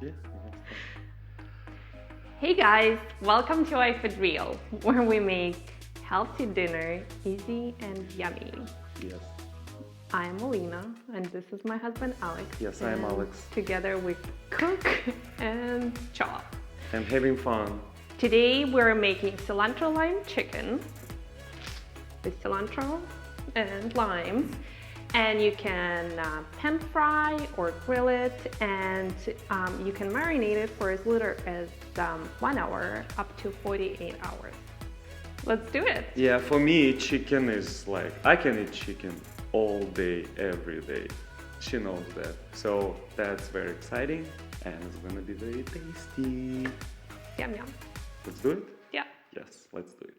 Yeah. Hey guys, welcome to iFoodReal, where we make healthy dinner easy and yummy. Yes. I'm Alina, and this is my husband Alex. Yes, I'm Alex. Together we cook and chop. And having fun. Today we're making cilantro lime chicken with cilantro and limes. And you can pan fry or grill it, and you can marinate it for as little as 1 hour up to 48 hours. Let's do it. Yeah, for me, chicken is like, I can eat chicken all day, every day. She knows that. So that's very exciting, and it's gonna be very tasty. Yum, yum. Let's do it? Yeah. Yes, let's do it.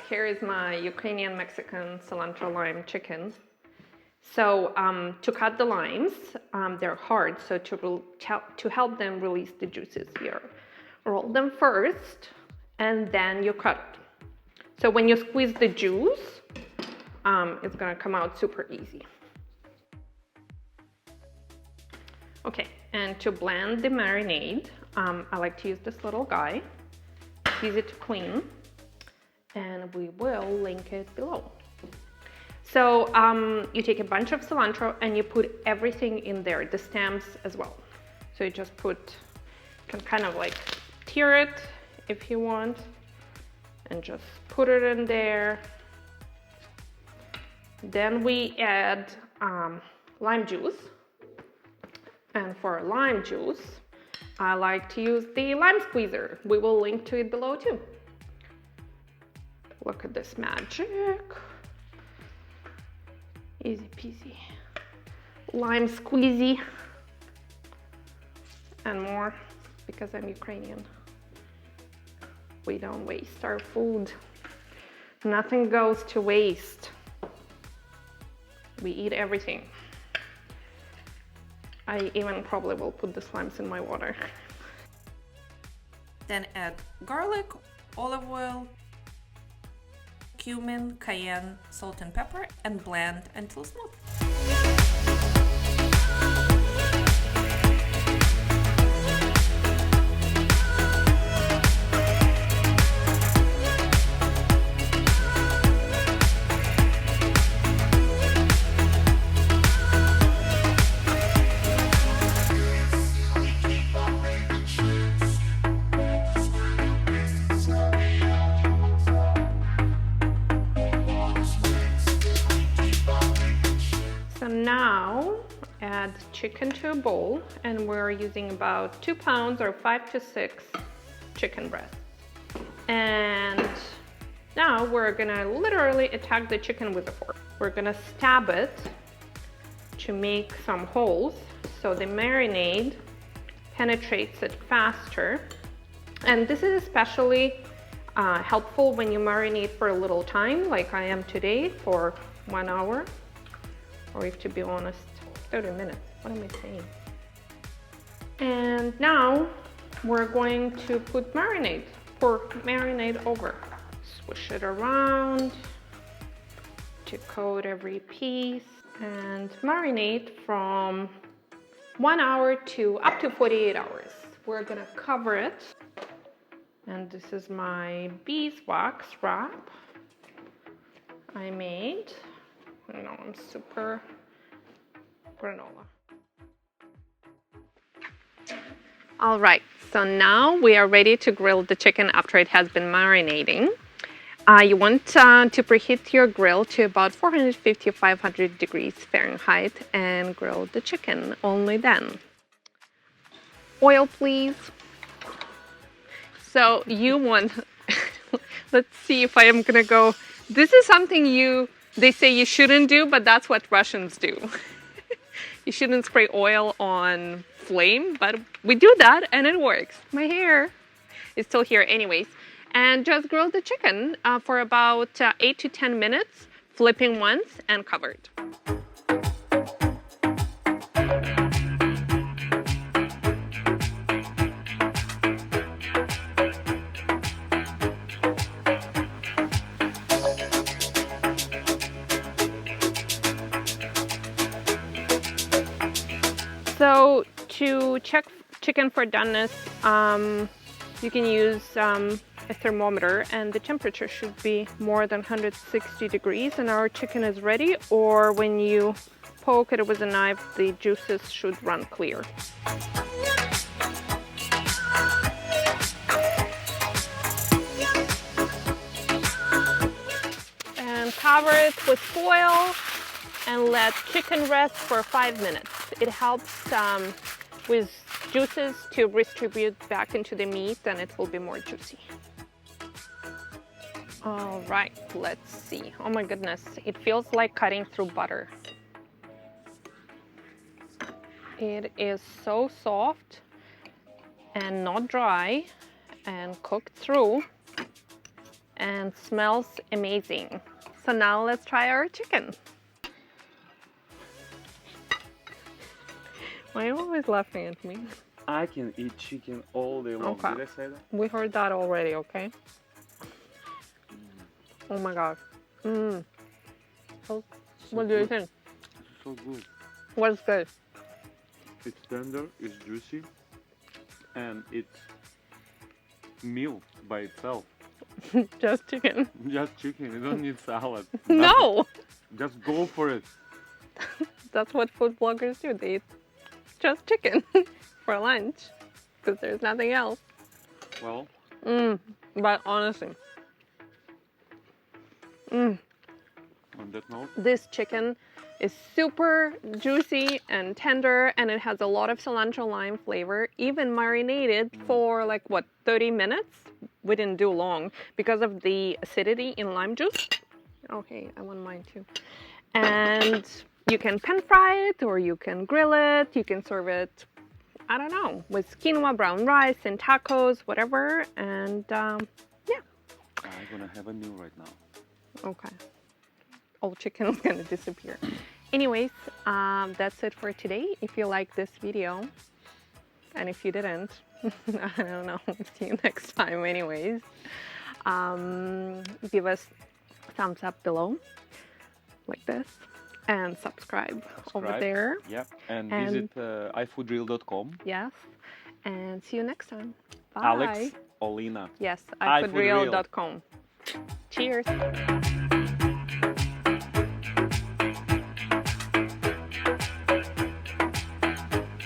Here is my Ukrainian Mexican cilantro lime chicken. So to cut the limes, they're hard, so to help them release the juices here, roll them first and then you cut it. So when you squeeze the juice, it's gonna come out super easy. Okay, and to blend the marinade, I like to use this little guy. It's easy to clean, and we will link it below. So you take a bunch of cilantro and you put everything in there, the stems as well. So you just you can kind of like tear it if you want, and just put it in there. Then we add lime juice. And for lime juice, I like to use the lime squeezer. We will link to it below too. Look at this magic. Easy peasy. Lime squeezy. And more, because I'm Ukrainian. We don't waste our food. Nothing goes to waste. We eat everything. I even probably will put the slimes in my water. Then add garlic, olive oil, cumin, cayenne, salt and pepper, and blend until smooth. Now add chicken to a bowl, and we're using about 2 pounds or 5 to 6 chicken breasts. And now we're gonna literally attack the chicken with a fork. We're gonna stab it to make some holes so the marinade penetrates it faster. And this is especially helpful when you marinate for a little time, like I am today, for 1 hour. Or if to be honest, 30 minutes. What am I saying? And now we're going to put pour marinade over. Swish it around to coat every piece and marinate from 1 hour to up to 48 hours. We're gonna cover it. And this is my beeswax wrap I made. I know, I'm super granola. All right, so now we are ready to grill the chicken after it has been marinating. You want to preheat your grill to about 450 to 500 degrees Fahrenheit and grill the chicken only then. Oil, please. So you want, let's see if I am gonna go, this is something they say you shouldn't do, but that's what Russians do. You shouldn't spray oil on flame, but we do that and it works. My hair is still here anyways. And just grill the chicken for about 8 to 10 minutes, flipping once and covered. So to check chicken for doneness, you can use a thermometer, and the temperature should be more than 160 degrees, and our chicken is ready. Or when you poke it with a knife, the juices should run clear. And cover it with foil and let chicken rest for 5 minutes. It helps with juices to distribute back into the meat, and it will be more juicy. All right, let's see. Oh my goodness, it feels like cutting through butter. It is so soft and not dry and cooked through and smells amazing. So now let's try our chicken. Why are you always laughing at me? I can eat chicken all day long. Okay. Did I say that? We heard that already, okay? Oh my god. So, what do you think? It's so good. What's good? It's tender, it's juicy, and it's meal by itself. Just chicken. Just chicken, you don't need salad. No! Just go for it. That's what food bloggers do. They eat just chicken for lunch because there's nothing else. Well, But honestly, on that note, this chicken is super juicy and tender, and it has a lot of cilantro lime flavor, even marinated for like what, 30 minutes? We didn't do long because of the acidity in lime juice. Okay, I want mine too. And you can pan fry it, or you can grill it, you can serve it, I don't know, with quinoa, brown rice, and tacos, whatever. And yeah. I'm gonna have a meal right now. Okay. All chicken is gonna disappear. Anyways, that's it for today. If you like this video, and if you didn't, I don't know, see you next time anyways. Give us a thumbs up below, like this, and subscribe over there. Yep, and visit iFoodReal.com. Yes, and see you next time. Bye. Alex, Olina. Yes, iFoodReal.com. Cheers.